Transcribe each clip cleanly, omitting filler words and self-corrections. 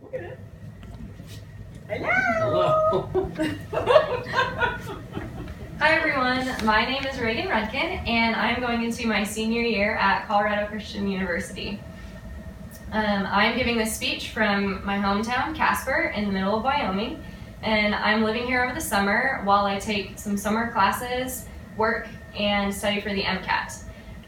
Look at it. Hello! Hi everyone, my name is Reagan Rudkin and I'm going into my senior year at Colorado Christian University. I'm giving this speech from my hometown, Casper, in the middle of Wyoming, and I'm living here over the summer while I take some summer classes, work, and study for the MCAT.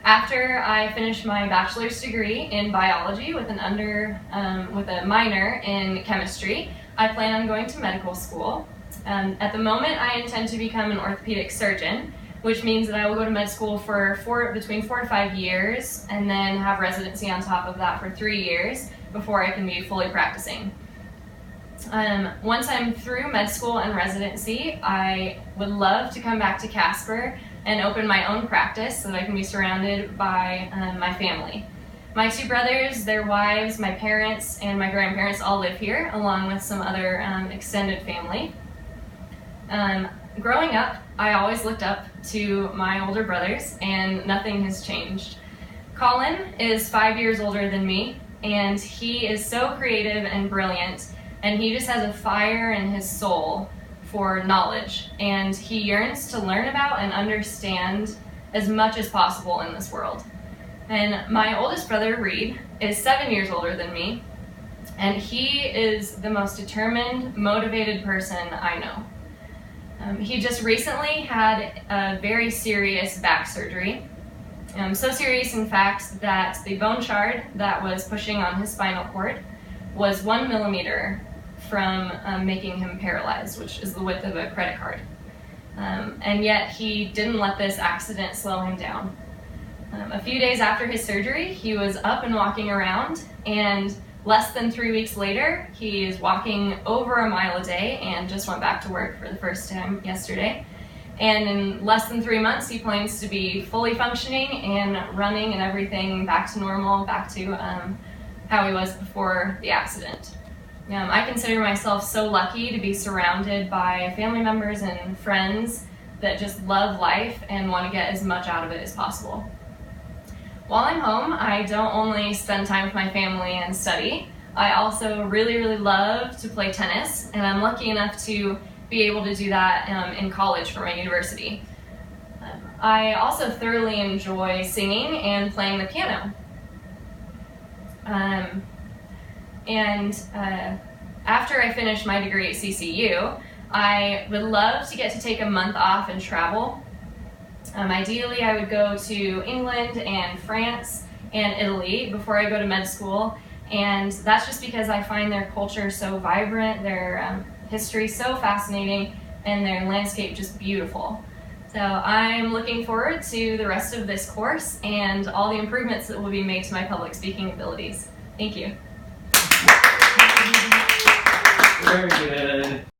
After I finish my bachelor's degree in biology with a minor in chemistry, I plan on going to medical school. At the moment, I intend to become an orthopedic surgeon, which means that I will go to med school for between 4 to 5 years and then have residency on top of that for 3 years before I can be fully practicing. Once I'm through med school and residency, I would love to come back to Casper and open my own practice so that I can be surrounded by my family. My 2 brothers, their wives, my parents, and my grandparents all live here, along with some other extended family. Growing up, I always looked up to my older brothers, and nothing has changed. Colin is 5 years older than me, and he is so creative and brilliant, and he just has a fire in his soul for knowledge, and he yearns to learn about and understand as much as possible in this world. And my oldest brother, Reed, is 7 years older than me, and he is the most determined, motivated person I know. He just recently had a very serious back surgery. So serious, in fact, that the bone shard that was pushing on his spinal cord was 1 millimeter from making him paralyzed, which is the width of a credit card. And yet he didn't let this accident slow him down. A few days after his surgery, he was up and walking around, and less than 3 weeks later, he is walking over a mile a day and just went back to work for the first time yesterday. And in less than 3 months, he plans to be fully functioning and running and everything back to normal, back to how he was before the accident. I consider myself so lucky to be surrounded by family members and friends that just love life and want to get as much out of it as possible. While I'm home, I don't only spend time with my family and study, I also really love to play tennis, and I'm lucky enough to be able to do that in college for my university. I also thoroughly enjoy singing and playing the piano. After I finish my degree at CCU, I would love to get to take a month off and travel. Ideally, I would go to England and France and Italy before I go to med school, and that's just because I find their culture so vibrant, their history so fascinating, and their landscape just beautiful. So I'm looking forward to the rest of this course and all the improvements that will be made to my public speaking abilities. Thank you. Very good.